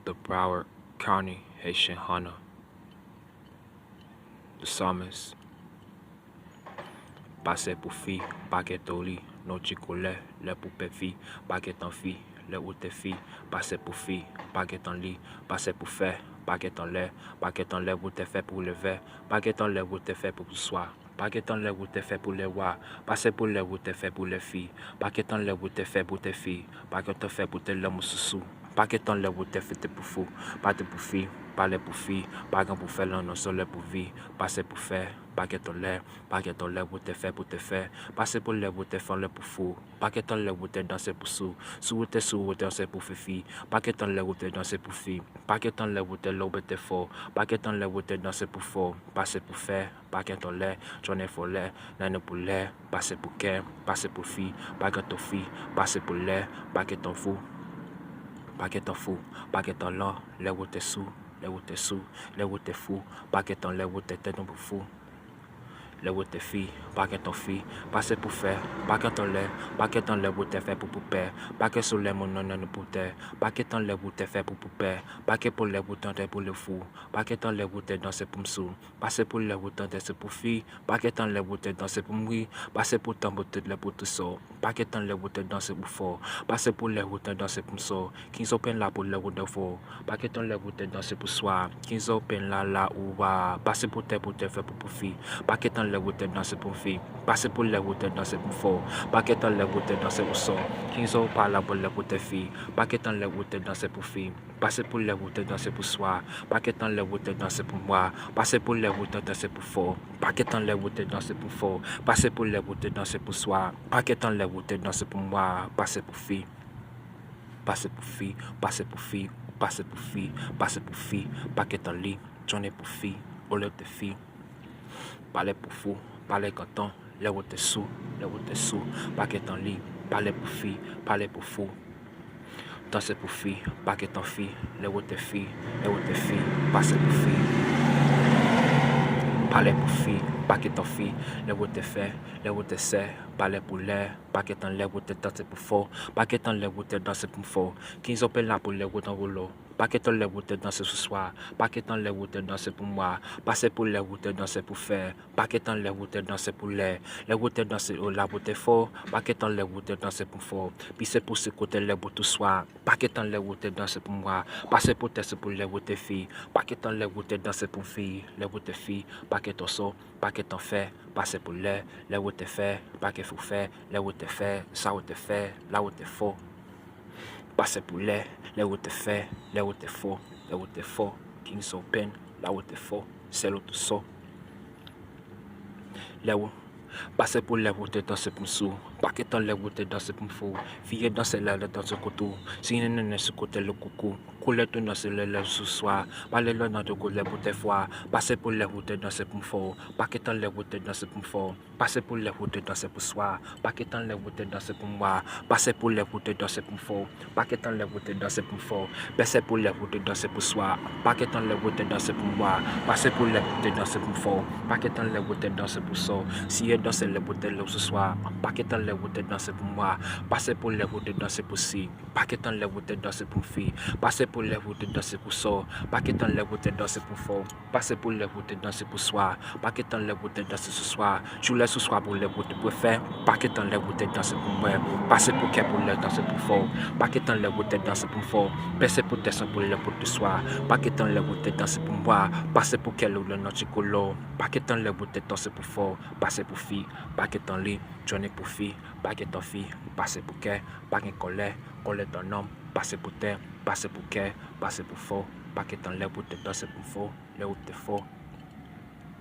the Broward County Haitian Hunter, the psalmist, passez pour fille, paquet au lit, non chicolet, les poupées filles, paquet en fille, les ou tes filles, passez pour fille, paquet en lit, passez pour faire, paquet en l'air, vous t'es fait pour le verre, paquet en l'air, vous t'es fait pour le soir. Paquet en l'air, vous t'es fait pour les rois, passez pour l'air, vous t'es fait pour les filles, paquet en l'air, vous t'es fait pour tes filles, paquet en fait pour tes l'homme sous. Paquet en l'air, vous t'es fait pour fou, pas pour fille, parler pour fille, pas pour faire l'un soleil pour vie, passer pour faire, paquet en l'air, vous t'es fait pour te faire, passer pour l'air, vous t'es fait pour fou, paquet en l'air, vous t'es dansé pour sous vous t'es dansé pour fifi, paquet en l'air, vous t'es dansé pour fille, paquet en l'air, vous t'es l'aube t'es fort, paquet en l'air, vous t'es dansé pour fort, passer pour faire, paquet en l'air, j'en ai pour l'air, n'en pour l'air, passer pour cœur, passer pour fille, paquet en fille, passer pour l'air, paquet en fou. Paquet en fou, paquet en l'or, les où t'es sous, les où t'es sous, les où t'es fou, paquet en les où t'es tête pour fou. Les où t'es fille, paquet en fille, passez pour faire, paquet en l'air où t'es fait pour père, paquet sur les mon non pour terre, paquet en l'air où t'es fait pour père, paquet pour les où t'es pour le fou, paquet en l'air où t'es dansé pour m'sou, passez pour les où t'es pour fille, paquet en l'air où t'es dansé pour mourir, passez pour t'en beauté de la pour tout sort, paquet en l'air où t'es dansé pour fort, passez pour les où t'es dansé pour m'sort, qu'ils open là pour les où t'es fort, paquet en l'air où t'es dansé pour soi, qu'ils open là où va, passez pour t'es fait pour fille, paquet en l'air où t'es dansé pour fille, passez pour les où t'es dansé pour fort, paquet en l'air où t'es dansé pour sort, qu'ils ont pas là pour les où t'es fille, paquet en l'air où t'es dansé pour fille, passez pour les où t'es dansé pour soi, paquet en l'air où t'es dansé pour moi, passez pour les où t'es dansé pour fort, paquet en l'air où t'es dansé pour fort, passez pour les où t'es dansé pour soi, paquet en l'air où t'es dansé pour moi, passez pour fille, passez pour fille, passez pour fille, passez pour fille, passez pour fille, paquet en lit, j'en ai pour fille, au lieu de fille, parlez pour fou, parlez canton, les où t'es sous, paquet en lit, parlez pour fille, parlez pour fou. Dansez pour fille, paquet en fille, les où t'es fille, passez pour fille. Parlez pour fille, paquet en fille, les où t'es fait, les où t'es serre, parlez pour l'air, paquet en l'air où t'es dansé pour fort, paquet en l'air où t'es dansé pour fort, 15 appels là pour les où t'en rouleau, paquet en l'air où t'es dansé ce soir, paquet en l'air où t'es dansé pour moi, passez pour l'air où t'es dansé pour faire, paquet en l'air où t'es dansé pour l'air, les où t'es dansé au là où t'es fort, paquet en l'air où t'es dansé pour fort, puis c'est pour ce côté là où tout soir, paquet en l'air où t'es dansé pour moi, passez pour t'es pour l'air où t'es fille, paquet en l'air où t'es dansé pour fille, les où t'es fille, paquet en saut, paquet en fait, passez pour l'air, les où t'es fait, paquet faut faire, les où t'es fait, ça où t'es fait, là où t'es faux. Passez pour l'air, les où t'es fait, les où t'es faux, les où t'es faux, King's Open, là où t'es faux, c'est l'autre tout ça. Là où, passez pour l'air où t'es dans ce sous, paquet en l'air où t'es dans ce faux, fille dans ce l'air dans ce côté, si n'est ce côté le coucou, couler tout dans ce l'air ce soir, parlez le dans de couler pour tes fois, passez pour l'air où t'es dans ce faux, paquet en l'air où t'es dans ce faux, passez pour l'air où t'es dans ce pour soi, paquet en l'air où t'es dans ce pour moi, passez pour l'air où t'es dans ce pour faux, paquet en l'air où t'es dans ce pour faux, passez pour l'air où t'es dans ce pour soi, paquet en l'air où t'es dans ce pour moi, passez pour l'air où t'es dans ce pour faux, paquet en l'air où t'es dans ce pour ça, si est dans ce l'air où t'es là ce soir, paquet en l'air où t'es dans ce pour moi, passez pour l'air où t'es dans ce pour si, paquet en l'air où t'es dans ce pour fille, passez pour l'air où t'es dans ce pour ça, paquet en l'air où t'es dans ce pour faux, passez pour l'air où t'es dans ce pour soi, paquet en l'air où t'es dans ce soir, je laisse ce soir pour l'air où tu peux faire, paquet en l'air où t'es dans ce pour moi, passez pour qu'elle pour l'air dans ce pour fort, paquet en l'air où t'es dans ce pour fort, passez pour descendre pour l'air pour te soir, paquet en l'air où t'es dans ce pour moi, passez pour qu'elle ou le notre color, paquet en l'air où t'es dans ce pour fort, passez pour fille, paquet en lit, j'en ai pour fille, paquet en fille, passez pour qu'elle, paquet colère ton homme, passez pour terre, passez pour qu'elle, passez pour fort, paquet en l'air où t'es dans ce pour fort, là où t'es fort.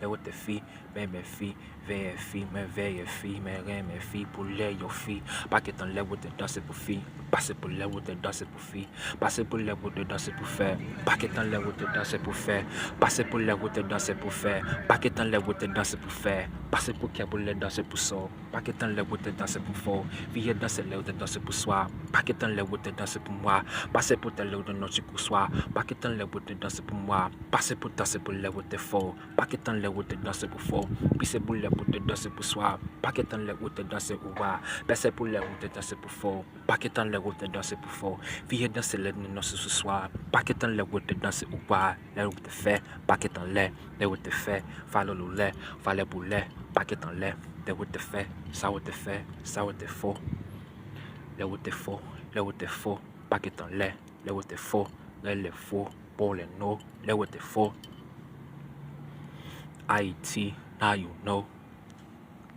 Là où t'es fille, mais mes filles, veille fille, mes reins, mes filles, pour l'air, yo fille, paquet en l'air où t'es dansé pour fille, passez pour l'air où t'es dansé pour fille, passez pour l'air où t'es dansé pour faire, paquet en l'air où t'es dansé pour faire, passez pour l'air où t'es dansé pour faire, paquet en l'air où t'es dansé pour faire, passez pour qu'il y a pour l'air danser pour ça, paquet en l'air où t'es dansé pour fort, vie danser l'air où t'es dansé pour soi, paquet en l'air où t'es dansé pour moi, passez pour tes l'air de notre soir, paquet en l'air où t'es dansé pour moi, passez pour danser pour l'air où t'es fort, paquet en l'air où t'es dansé pour fort, puis c'est pour l'air où t'es dansé pour soi, paquet en l'air où t'es dansé pour voir, passez pour l'air où t'es dansé pour fort, paquet en l'air où te danser pour fort. Viens danser le non ce soir. Pas que t'en l'air où te danser ou pas. L'air où te fait, pas que t'en l'air. L'air où te fait, fallait le lait, fallait pour lait. Pas que t'en l'air. L'air où te fait, ça où te fait, ça où te faux. L'air où te faux, l'air où te faux. Pas que t'en l'air. L'air où te faux, l'air les faux. Pour les no, l'air où te faux. Haiti, now you know.